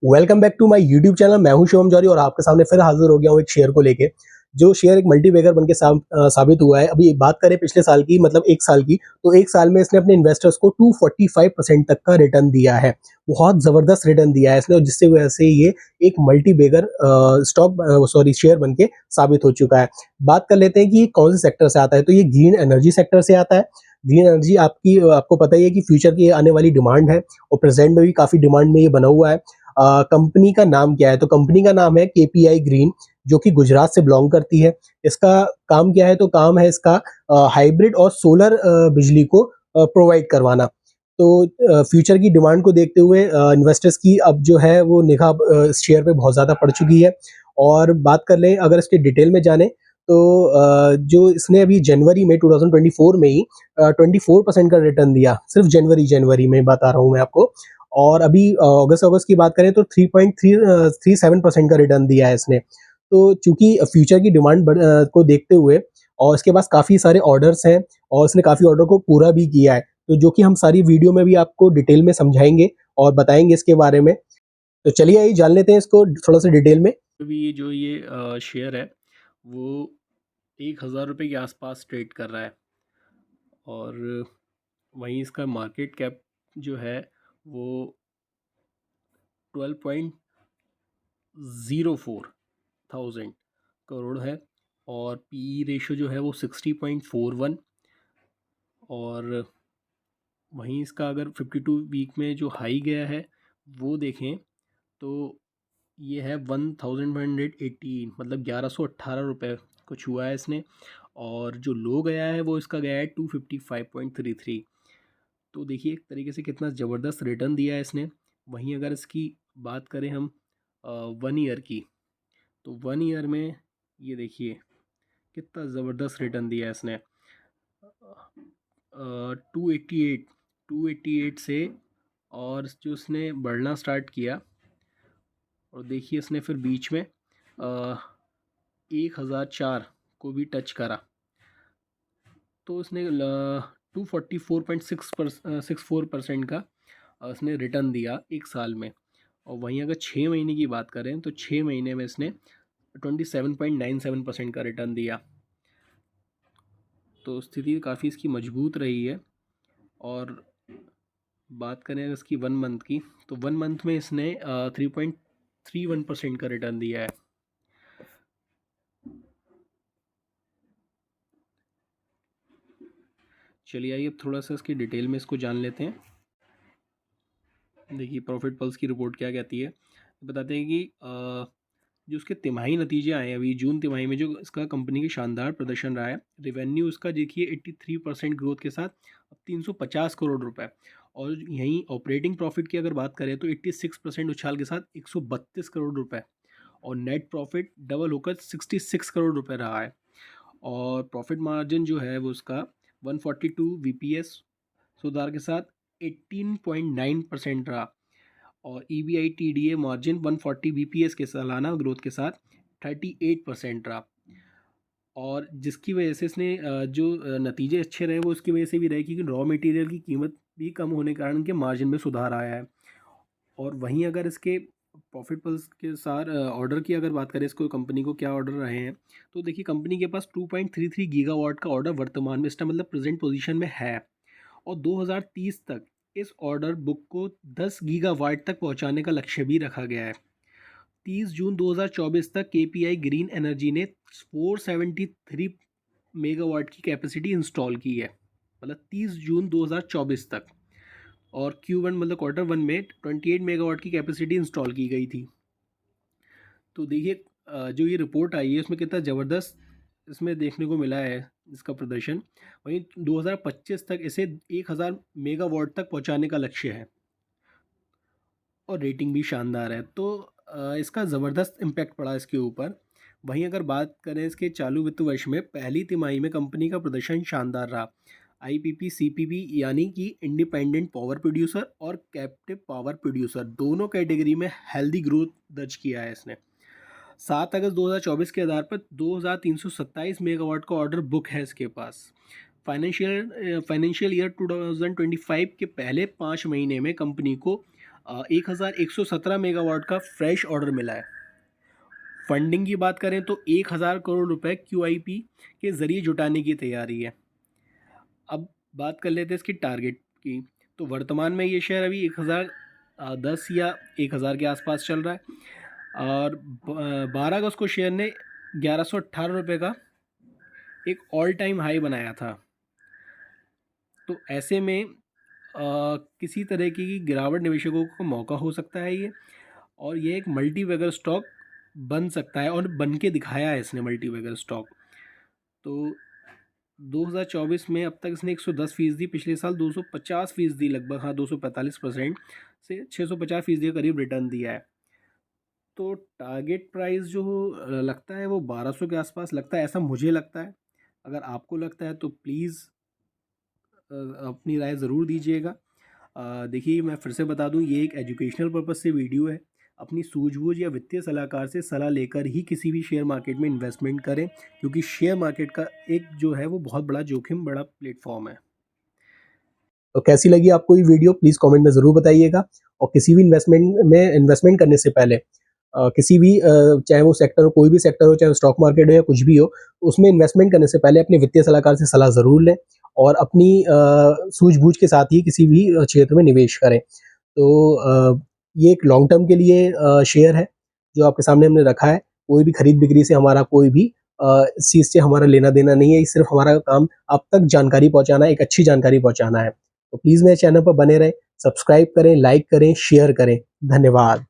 Welcome back to my YouTube channel. मैं हूं शिवम जौहरी और आपके सामने फिर हाजिर हो गया हूं एक शेयर को लेके। जो शेयर एक मल्टीबैगर बन के साबित हुआ है। अभी बात करें पिछले साल की, मतलब एक साल की, तो एक साल में इसने अपने इन्वेस्टर्स को 245% तक का रिटर्न दिया है। बहुत जबरदस्त रिटर्न दिया है इसने, और जिससे वजह से ये एक मल्टीबैगर शेयर बन के साबित हो चुका है। बात कर लेते हैं कि ये कौन से सेक्टर से आता है। तो ये ग्रीन एनर्जी सेक्टर से आता है। ग्रीन एनर्जी आपको पता ही है कि फ्यूचर की आने वाली डिमांड है, और प्रेजेंट में भी काफी डिमांड में ये बना हुआ है। कंपनी का नाम क्या है? तो कंपनी का नाम है केपीआई ग्रीन, जो कि गुजरात से बिलोंग करती है। इसका काम क्या है? तो काम है इसका हाइब्रिड और सोलर बिजली को प्रोवाइड करवाना। तो फ्यूचर की डिमांड को देखते हुए इन्वेस्टर्स की अब जो है वो निगाह इस शेयर पे बहुत ज़्यादा पड़ चुकी है। और बात कर लें, अगर इसके डिटेल में जाने, तो जो इसने अभी जनवरी में 2024 में ही 24% का रिटर्न दिया। सिर्फ जनवरी में बता रहा हूँ मैं आपको। और अभी अगस्त की बात करें तो 3.37% का रिटर्न दिया है इसने। तो चूंकि फ्यूचर की डिमांड को देखते हुए, और इसके पास काफ़ी सारे ऑर्डर्स हैं, और इसने काफ़ी ऑर्डर को पूरा भी किया है, तो जो कि हम सारी वीडियो में भी आपको डिटेल में समझाएंगे और बताएंगे इसके बारे में। तो चलिए आइए जान लेते हैं इसको थोड़ा सा डिटेल में। अभी ये शेयर है वो 1,000 रुपये के आसपास ट्रेड कर रहा है। और वहीं इसका मार्केट कैप जो है वो 12.04 थाउजेंड करोड़ है। और पीई रेशो जो है वो 60.41। और वहीं इसका अगर 52 वीक में जो हाई गया है वो देखें तो ये है 1,118, मतलब 1,118 रुपये को छुआ है इसने। और जो लो गया है वो इसका गया है 255.33। तो देखिए एक तरीके से कितना ज़बरदस्त रिटर्न दिया है इसने। वहीं अगर इसकी बात करें हम 1 ईयर की, तो 1 ईयर में ये देखिए कितना ज़बरदस्त रिटर्न दिया है इसने। 288 से, और जो उसने बढ़ना स्टार्ट किया, और देखिए इसने फिर बीच में 1,004 को भी टच करा, तो उसने 244.64% का उसने रिटर्न दिया एक साल में। और वहीं अगर 6 महीने की बात करें तो 6 महीने में इसने 27.97% का रिटर्न दिया। तो स्थिति काफ़ी इसकी मजबूत रही है। और बात करें अगर इसकी 1 मंथ की, तो 1 मंथ में इसने 3.31% का रिटर्न दिया है। चलिए आइए अब थोड़ा सा इसकी डिटेल में इसको जान लेते हैं। देखिए प्रॉफिट पल्स की रिपोर्ट क्या कहती है, बताते हैं कि जो उसके तिमाही नतीजे आए हैं अभी जून तिमाही में, जो इसका कंपनी की शानदार प्रदर्शन रहा है। रेवेन्यू उसका देखिए 83% ग्रोथ के साथ अब 350 करोड़ रुपए। और यहीं ऑपरेटिंग प्रॉफिट की अगर बात करें तो 86% उछाल के साथ 132 करोड़ रुपए। और नेट प्रॉफिट डबल होकर 66 करोड़ रुपए रहा है। और प्रॉफिट मार्जिन जो है वो उसका 142 वीपीएस सुधार के साथ 18.9% रहा। और EBITDA मार्जिन 140 बीपीएस के सालाना ग्रोथ के साथ 38% रहा। और जिसकी वजह से इसने जो नतीजे अच्छे रहे वो उसकी वजह से भी रहे, क्योंकि रॉ मटेरियल की कीमत भी कम होने के कारण के मार्जिन में सुधार आया है। और वहीं अगर इसके प्रॉफिट पल्स के साथ ऑर्डर की अगर बात करें, इसको कंपनी को क्या ऑर्डर रहे हैं, तो देखिए कंपनी के पास 2.33 गीगावाट का ऑर्डर वर्तमान में इसका मतलब प्रेजेंट पोजीशन में है। और 2030 तक इस ऑर्डर बुक को 10 गीगावाट तक पहुंचाने का लक्ष्य भी रखा गया है। 30 जून 2024 तक केपीआई ग्रीन एनर्जी ने 473 मेगावाट की कैपेसिटी इंस्टॉल की है, मतलब 30 जून 2024 तक। और Q1 मतलब Q1 में 28 मेगावाट की कैपेसिटी इंस्टॉल की गई थी। तो देखिए जो ये रिपोर्ट आई है उसमें कितना ज़बरदस्त इसमें देखने को मिला है इसका प्रदर्शन। वहीं 2025 तक इसे 1,000 मेगावाट तक पहुंचाने का लक्ष्य है। और रेटिंग भी शानदार है, तो इसका ज़बरदस्त इम्पैक्ट पड़ा इसके ऊपर। वहीं अगर बात करें इसके चालू वित्त वर्ष में पहली तिमाही में कंपनी का प्रदर्शन शानदार रहा। आईपीपी सीपीपी यानी कि इंडिपेंडेंट पावर प्रोड्यूसर और कैप्टिव पावर प्रोड्यूसर दोनों कैटेगरी में हेल्दी ग्रोथ दर्ज किया है इसने। 7 अगस्त 2024 के आधार पर 2,327 मेगावाट का ऑर्डर बुक है इसके पास। फाइनेंशियल ईयर 2025 के पहले 5 महीने में कंपनी को 1117 मेगावाट का फ्रेश ऑर्डर मिला है। फंडिंग की बात करें तो 1000 करोड़ रुपए QIP के ज़रिए जुटाने की तैयारी है। अब बात कर लेते हैं इसकी टारगेट की। तो वर्तमान में ये शेयर अभी 1010 या 1000 के आसपास चल रहा है और 12 अगस्त को शेयर ने 1118 रुपये का एक ऑल टाइम हाई बनाया था। तो ऐसे में किसी तरह की गिरावट निवेशकों को मौका हो सकता है ये, और ये एक मल्टी बैगर स्टॉक बन सकता है और बन के दिखाया है इसने मल्टी बैगर स्टॉक। तो 2024 में अब तक इसने 110%, पिछले साल 250% लगभग, हाँ 245% से 650% के करीब रिटर्न दिया है। तो टारगेट प्राइस जो लगता है वो 1200 के आसपास लगता है, ऐसा मुझे लगता है। अगर आपको लगता है तो प्लीज़ अपनी राय ज़रूर दीजिएगा। देखिए मैं फिर से बता दूं, ये एक एजुकेशनल पर्पज़ से वीडियो है। अपनी सूझबूझ या वित्तीय सलाहकार से सलाह लेकर ही किसी भी शेयर मार्केट में इन्वेस्टमेंट करें, क्योंकि शेयर मार्केट का एक जो है वो बहुत बड़ा जोखिम बड़ा प्लेटफॉर्म है। तो कैसी लगी आपको ये वीडियो प्लीज़ कमेंट में ज़रूर बताइएगा। और किसी भी इन्वेस्टमेंट करने से पहले किसी भी चाहे वो सेक्टर हो, कोई भी सेक्टर हो, चाहे स्टॉक मार्केट हो या कुछ भी हो, उसमें इन्वेस्टमेंट करने से पहले अपने वित्तीय सलाहकार से सलाह ज़रूर लें और अपनी सूझबूझ के साथ ही किसी भी क्षेत्र में निवेश करें। तो ये एक लॉन्ग टर्म के लिए शेयर है जो आपके सामने हमने रखा है। कोई भी खरीद बिक्री से हमारा कोई भी इस चीज़ से हमारा लेना देना नहीं है। सिर्फ हमारा काम आप तक जानकारी पहुँचाना है, एक अच्छी जानकारी पहुँचाना है। तो प्लीज़ मेरे चैनल पर बने रहें, सब्सक्राइब करें, लाइक करें, शेयर करें। धन्यवाद।